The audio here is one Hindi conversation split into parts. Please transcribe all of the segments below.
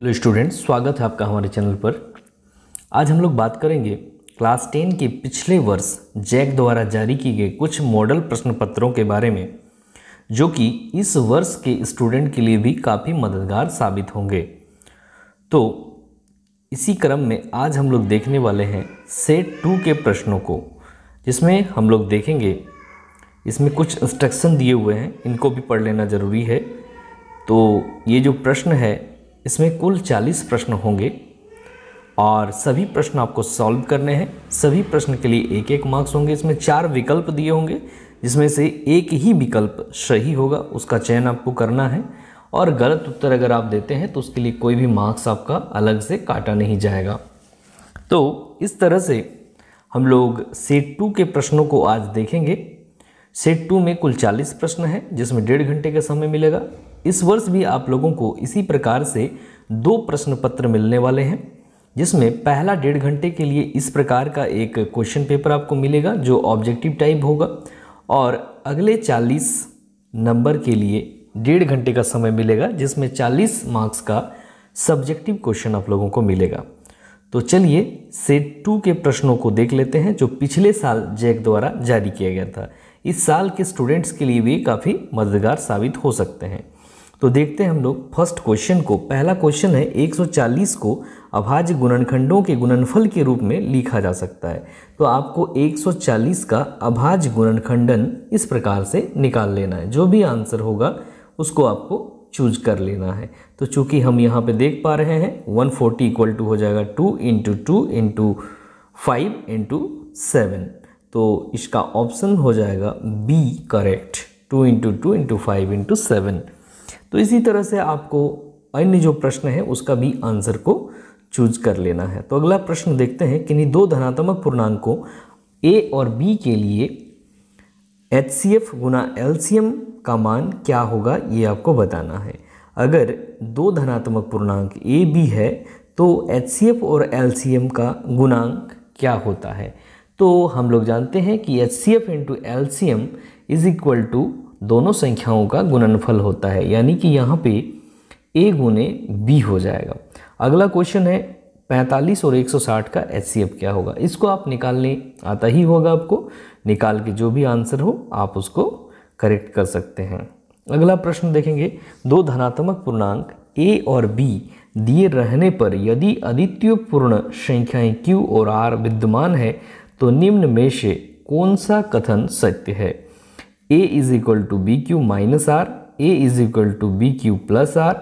हेलो स्टूडेंट्स, स्वागत है आपका हमारे चैनल पर। आज हम लोग बात करेंगे क्लास 10 के पिछले वर्ष जैक द्वारा जारी किए गए कुछ मॉडल प्रश्न पत्रों के बारे में, जो कि इस वर्ष के स्टूडेंट के लिए भी काफ़ी मददगार साबित होंगे। तो इसी क्रम में आज हम लोग देखने वाले हैं सेट 2 के प्रश्नों को, जिसमें हम लोग देखेंगे इसमें कुछ इंस्ट्रक्शन दिए हुए हैं, इनको भी पढ़ लेना ज़रूरी है। तो ये जो प्रश्न है इसमें कुल 40 प्रश्न होंगे और सभी प्रश्न आपको सॉल्व करने हैं। सभी प्रश्न के लिए एक एक मार्क्स होंगे। इसमें 4 विकल्प दिए होंगे, जिसमें से एक ही विकल्प सही होगा, उसका चयन आपको करना है। और गलत उत्तर अगर आप देते हैं तो उसके लिए कोई भी मार्क्स आपका अलग से काटा नहीं जाएगा। तो इस तरह से हम लोग सेट 2 के प्रश्नों को आज देखेंगे। सेट 2 में कुल 40 प्रश्न हैं, जिसमें 1.5 घंटे का समय मिलेगा। इस वर्ष भी आप लोगों को इसी प्रकार से 2 प्रश्न पत्र मिलने वाले हैं, जिसमें पहला 1.5 घंटे के लिए इस प्रकार का एक क्वेश्चन पेपर आपको मिलेगा जो ऑब्जेक्टिव टाइप होगा, और अगले 40 नंबर के लिए 1.5 घंटे का समय मिलेगा, जिसमें 40 मार्क्स का सब्जेक्टिव क्वेश्चन आप लोगों को मिलेगा। तो चलिए सेट 2 के प्रश्नों को देख लेते हैं, जो पिछले साल जैक द्वारा जारी किया गया था। इस साल के स्टूडेंट्स के लिए भी काफ़ी मददगार साबित हो सकते हैं। तो देखते हैं हम लोग फर्स्ट क्वेश्चन को। पहला क्वेश्चन है 140 को अभाज्य गुणनखंडों के गुणनफल के रूप में लिखा जा सकता है। तो आपको 140 का अभाज्य गुणनखंडन इस प्रकार से निकाल लेना है। जो भी आंसर होगा उसको आपको चूज कर लेना है। तो चूंकि हम यहाँ पे देख पा रहे हैं 140 इक्वल टू हो जाएगा 2 × 2 × 5 × 7। तो इसका ऑप्शन हो जाएगा बी करेक्ट, 2 × 2 × 5 × 7। तो इसी तरह से आपको अन्य जो प्रश्न है उसका भी आंसर को चूज कर लेना है। तो अगला प्रश्न देखते हैं, किन्हीं 2 धनात्मक पूर्णांकों a और b के लिए HCF गुना LCM का मान क्या होगा, ये आपको बताना है। अगर 2 धनात्मक पूर्णांक a b है तो HCF और LCM का गुणांक क्या होता है। तो हम लोग जानते हैं कि HCF × LCM is equal to दोनों संख्याओं का गुणनफल होता है, यानी कि यहाँ पे a गुने b हो जाएगा। अगला क्वेश्चन है 45 और 160 का HCF क्या होगा। इसको आप निकालने आता ही होगा, आपको निकाल के जो भी आंसर हो आप उसको करेक्ट कर सकते हैं। अगला प्रश्न देखेंगे, 2 धनात्मक पूर्णांक a और b दिए रहने पर यदि अद्वितीय पूर्ण संख्याएं q और r विद्यमान है तो निम्न में से कौन सा कथन सत्य है। a is equal to B Q minus R, a is equal to B Q plus R,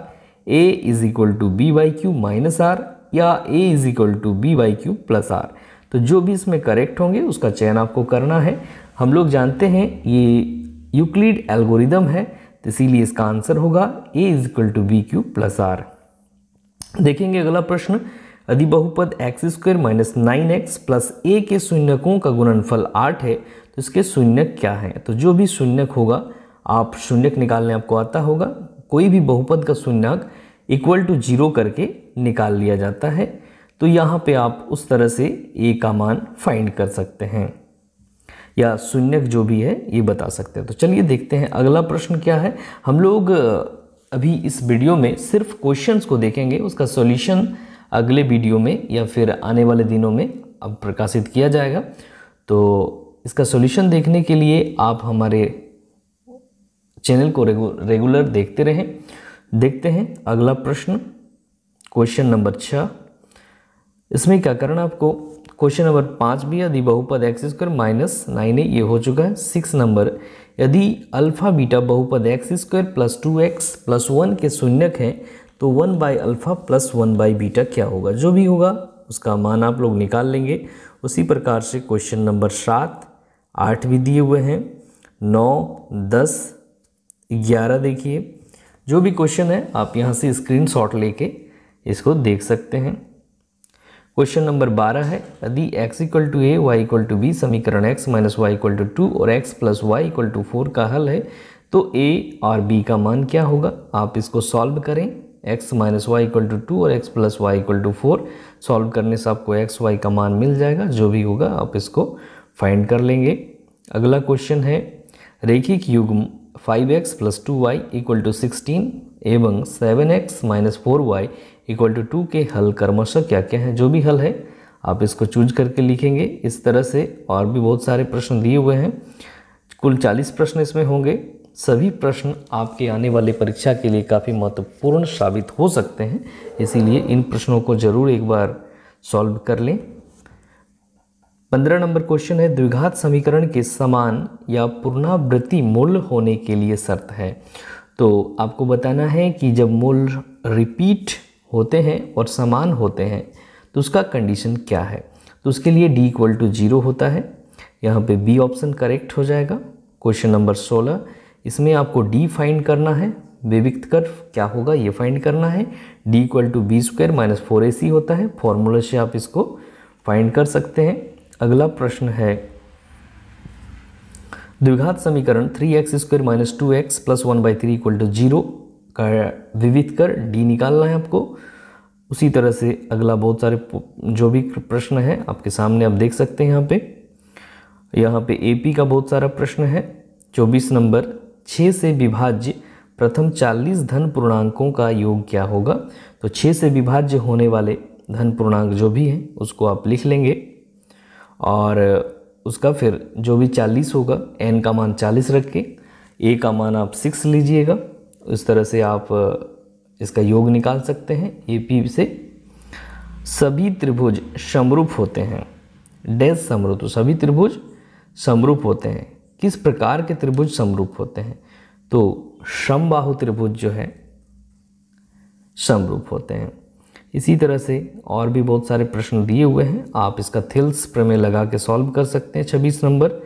a is equal to B Y Q minus R, या a is equal to B Y Q plus R. तो जो भी इसमें करेक्ट होंगे उसका चयन आपको करना है। हम लोग जानते हैं ये यूक्लिड एल्गोरिदम है, तो इसीलिए इसका आंसर होगा a is equal to B Q plus R. देखेंगे अगला प्रश्न, यदि बहुपद x² - 9x प्लस a के शून्यकों का गुणनफल 8 है तो इसके शून्यक क्या है। तो जो भी शून्यक होगा, आप शून्यक निकालने आपको आता होगा। कोई भी बहुपद का शून्यक इक्वल टू 0 करके निकाल लिया जाता है। तो यहाँ पे आप उस तरह से a का मान फाइंड कर सकते हैं, या शून्यक जो भी है ये बता सकते हैं। तो चलिए देखते हैं अगला प्रश्न क्या है। हम लोग अभी इस वीडियो में सिर्फ क्वेश्चंस को देखेंगे, उसका सॉल्यूशन अगले वीडियो में या फिर आने वाले दिनों में अब प्रकाशित किया जाएगा। तो इसका सॉल्यूशन देखने के लिए आप हमारे चैनल को रेगुलर देखते रहें। देखते हैं अगला प्रश्न, क्वेश्चन नंबर 6। इसमें क्या करना आपको, क्वेश्चन नंबर 5 भी, यदि बहुपद x² - 9a ये हो चुका है। 6 नंबर, यदि अल्फा बीटा बहुपद x² + 2x + 1 के शून्यक हैं तो 1/α + 1/β क्या होगा। जो भी होगा उसका मान आप लोग निकाल लेंगे। उसी प्रकार से क्वेश्चन नंबर 7, 8 भी दिए हुए हैं, 9, 10, 11 देखिए। जो भी क्वेश्चन है आप यहाँ से स्क्रीनशॉट लेके इसको देख सकते हैं। क्वेश्चन नंबर 12 है, यदि x = a y = b समीकरण x - y = 2 और x + y = 4 का हल है तो a और b का मान क्या होगा। आप इसको सॉल्व करें, x - y = 2 और x + y = 4। सॉल्व करने से आपको x y का मान मिल जाएगा। जो भी होगा आप इसको फाइंड कर लेंगे। अगला क्वेश्चन है, रैखिक युग्म 5x + 2y = 16 एवं 7x - 4y इक्वल टू 2 के हल क्रमशः क्या क्या है, जो भी हल है आप इसको चूज करके लिखेंगे। इस तरह से और भी बहुत सारे प्रश्न दिए हुए हैं, कुल 40 प्रश्न इसमें होंगे। सभी प्रश्न आपके आने वाली परीक्षा के लिए काफ़ी महत्वपूर्ण साबित हो सकते हैं, इसीलिए इन प्रश्नों को जरूर एक बार सॉल्व कर लें। 15 नंबर क्वेश्चन है, द्विघात समीकरण के समान या पुनरावृत्ति मूल होने के लिए शर्त है। तो आपको बताना है कि जब मूल रिपीट होते हैं और समान होते हैं तो उसका कंडीशन क्या है। तो उसके लिए d इक्वल टू 0 होता है, यहाँ पे बी ऑप्शन करेक्ट हो जाएगा। क्वेश्चन नंबर 16, इसमें आपको d फाइंड करना है, विविक्त कर्व क्या होगा ये फाइंड करना है। d equal to B square minus 4ac होता है, फॉर्मूला से आप इसको फाइंड कर सकते हैं। अगला प्रश्न है, द्विघात समीकरण 3x square minus 2x plus 1/3 equal to 0 का विविध कर d निकालना है आपको। उसी तरह से अगला बहुत सारे जो भी प्रश्न है आपके सामने आप देख सकते हैं। यहाँ पे AP का बहुत सारा प्रश्न है। 24 नंबर, 6 से विभाज्य प्रथम 40 धन पूर्णांकों का योग क्या होगा। तो 6 से विभाज्य होने वाले धन पूर्णांक जो भी हैं उसको आप लिख लेंगे और उसका फिर जो भी 40 होगा n का मान 40 रख के a का मान आप 6 लीजिएगा। इस तरह से आप इसका योग निकाल सकते हैं। AP से सभी त्रिभुज समरूप होते हैं, डैश समरूप, तो सभी त्रिभुज समरूप होते हैं। किस प्रकार के त्रिभुज समरूप होते हैं, तो समबाहु त्रिभुज जो है समरूप होते हैं। इसी तरह से और भी बहुत सारे प्रश्न दिए हुए हैं, आप इसका थिल्स प्रमेय लगा के सॉल्व कर सकते हैं। 26 नंबर,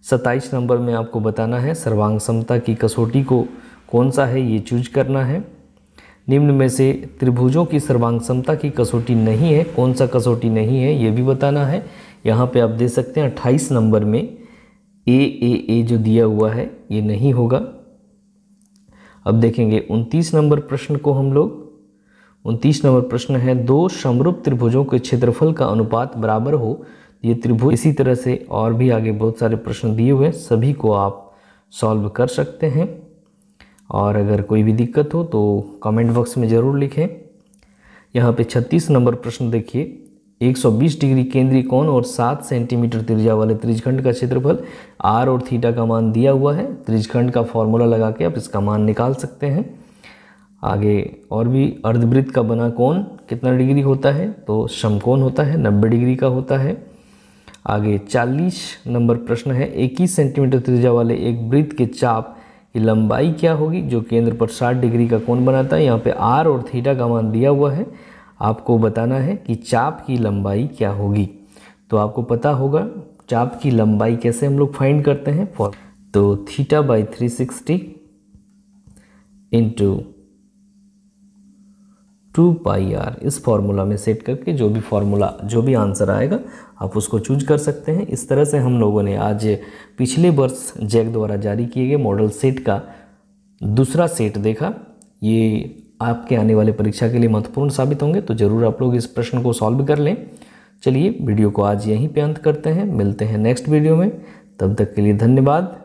27 नंबर में आपको बताना है सर्वांग समता की कसौटी को कौन सा है ये चूज करना है। निम्न में से त्रिभुजों की सर्वांग समता की कसौटी नहीं है, कौन सा कसौटी नहीं है ये भी बताना है। यहाँ पे आप दे सकते हैं 28 नंबर में ए जो दिया हुआ है ये नहीं होगा। अब देखेंगे 29 नंबर प्रश्न को हम लोग। 29 नंबर प्रश्न है, दो समरूप त्रिभुजों के क्षेत्रफल का अनुपात बराबर हो ये त्रिभुज। इसी तरह से और भी आगे बहुत सारे प्रश्न दिए हुए हैं, सभी को आप सॉल्व कर सकते हैं। और अगर कोई भी दिक्कत हो तो कमेंट बॉक्स में ज़रूर लिखें। यहाँ पे 36 नंबर प्रश्न देखिए, 120 डिग्री केंद्रीय कोण और 7 सेंटीमीटर त्रिज्या वाले त्रिज्यखंड का क्षेत्रफल r और थीटा का मान दिया हुआ है। त्रिज्यखंड का फॉर्मूला लगा के आप इसका मान निकाल सकते हैं। आगे और भी अर्धवृत्त का बना कोण कितना डिग्री होता है, तो समकोण होता है, 90 डिग्री का होता है। आगे 40 नंबर प्रश्न है, 21 सेंटीमीटर त्रिज्या वाले एक वृत्त के चाप की लंबाई क्या होगी जो केंद्र पर 60 डिग्री का कोण बनाता है। यहाँ पे r और थीटा का मान दिया हुआ है, आपको बताना है कि चाप की लंबाई क्या होगी। तो आपको पता होगा चाप की लंबाई कैसे हम लोग फाइंड करते हैं, तो थीटा बाई 360 इंटू 2πr इस फॉर्मूला में सेट करके जो भी फॉर्मूला जो भी आंसर आएगा आप उसको चूज कर सकते हैं। इस तरह से हम लोगों ने आज पिछले वर्ष जैक द्वारा जारी किए गए मॉडल सेट का दूसरा सेट देखा। ये आपके आने वाले परीक्षा के लिए महत्वपूर्ण साबित होंगे, तो ज़रूर आप लोग इस प्रश्न को सॉल्व कर लें। चलिए वीडियो को आज यहीं पे अंत करते हैं, मिलते हैं नेक्स्ट वीडियो में, तब तक के लिए धन्यवाद।